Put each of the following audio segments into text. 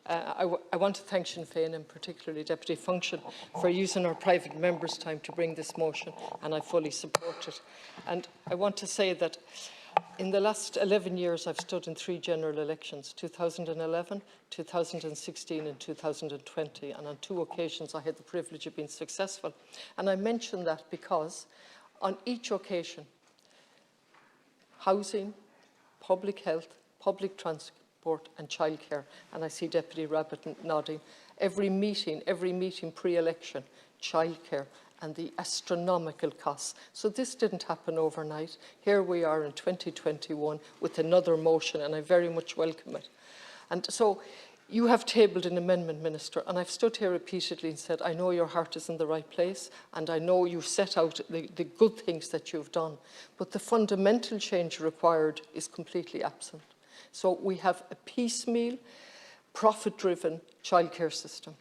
I want to thank Sinn Féin and particularly Deputy Function for using our private members' time to bring this motion, and I fully support it. And I want to say that in the last 11 years I've stood in 3 general elections, 2011, 2016 and 2020, and on 2 occasions I had the privilege of being successful. And I mention that because on each occasion, housing, public health, public transport and childcare, and I see Deputy Rabbit nodding, every meeting pre-election, childcare, and the astronomical costs. So this didn't happen overnight. Here we are in 2021 with another motion, and I very much welcome it. And so you have tabled an amendment, Minister, and I've stood here repeatedly and said, I know your heart is in the right place, and I know you've set out the good things that you've done, but the fundamental change required is completely absent. So we have a piecemeal, profit-driven childcare system.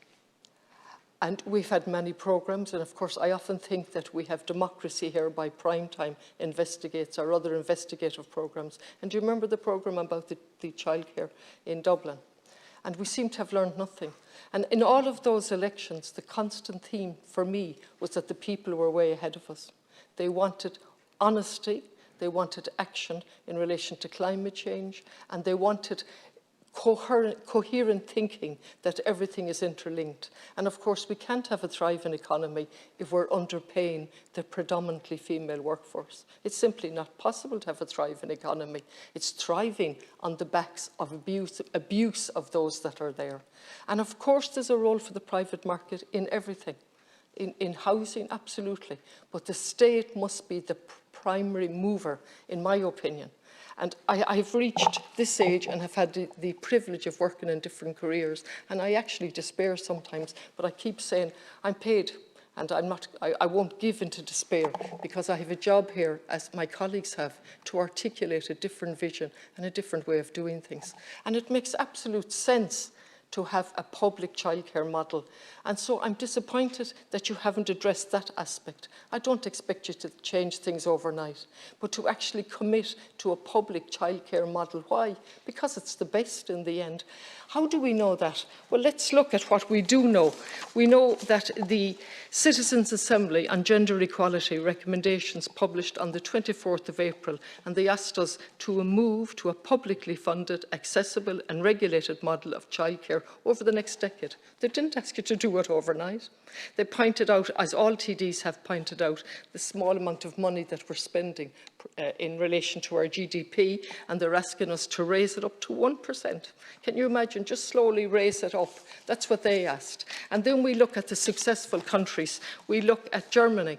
And we've had many programmes, and of course I often think that we have democracy here by Primetime Investigates or other investigative programmes. And do you remember the programme about the childcare in Dublin? And we seem to have learned nothing. And in all of those elections, the constant theme for me was that the people were way ahead of us. They wanted honesty, they wanted action in relation to climate change, and they wanted coherent thinking that everything is interlinked. And of course, we can't have a thriving economy if we're underpaying the predominantly female workforce. It's simply not possible to have a thriving economy. It's thriving on the backs of abuse of those that are there. And of course, there's a role for the private market in everything. In housing, absolutely. But the state must be the primary mover, in my opinion. And I've reached this age and have had the privilege of working in different careers, and I actually despair sometimes, but I keep saying I'm paid, and I won't give into despair, because I have a job here, as my colleagues have, to articulate a different vision and a different way of doing things. And it makes absolute sense to have a public childcare model. And so I'm disappointed that you haven't addressed that aspect. I don't expect you to change things overnight, but to actually commit to a public childcare model. Why? Because it's the best in the end. How do we know that? Well, let's look at what we do know. We know that the Citizens' Assembly on Gender Equality recommendations published on the 24th of April, and they asked us to move to a publicly funded, accessible and regulated model of childcare over the next decade. They didn't ask you to do it overnight. They pointed out, as all TDs have pointed out, the small amount of money that we're spending in relation to our GDP, and they're asking us to raise it up to 1%. Can you imagine? Just slowly raise it up. That's what they asked. And then we look at the successful countries. We look at Germany.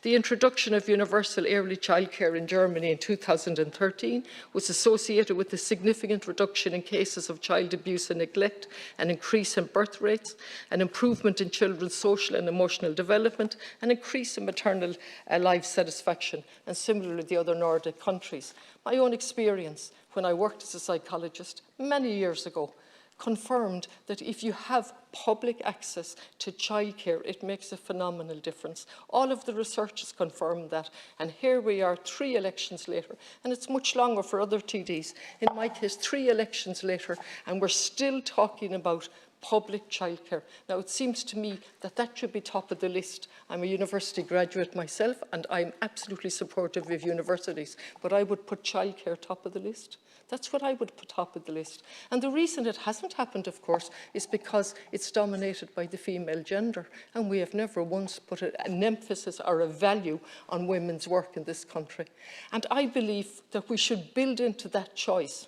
The introduction of universal early childcare in Germany in 2013 was associated with a significant reduction in cases of child abuse and neglect, an increase in birth rates, an improvement in children's social and emotional development, an increase in maternal life satisfaction, and similarly the other Nordic countries. My own experience when I worked as a psychologist many years ago confirmed that if you have public access to childcare, it makes a phenomenal difference. All of the research has confirmed that, and here we are 3 elections later, and it's much longer for other TDs. In my case, 3 elections later, and we're still talking about public childcare. Now, it seems to me that that should be top of the list. I'm a university graduate myself, and I'm absolutely supportive of universities, but I would put childcare top of the list. That's what I would put top of the list. And the reason it hasn't happened, of course, is because it's dominated by the female gender, and we have never once put an emphasis or a value on women's work in this country. And I believe that we should build into that choice.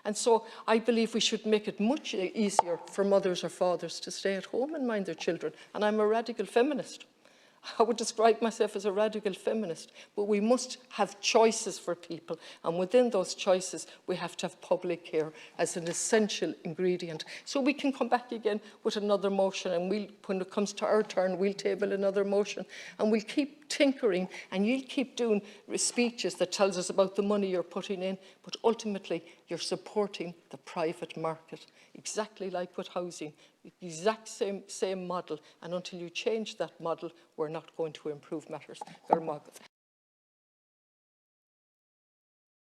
And so I believe we should make it much easier for mothers or fathers to stay at home and mind their children. And I'm a radical feminist. I would describe myself as a radical feminist, but we must have choices for people, and within those choices we have to have public care as an essential ingredient. So we can come back again with another motion, and when it comes to our turn, we'll table another motion, and we'll keep tinkering, and you'll keep doing speeches that tells us about the money you're putting in, but ultimately you're supporting the private market, exactly like with housing. Exact same model, and until you change that model, we're not going to improve matters.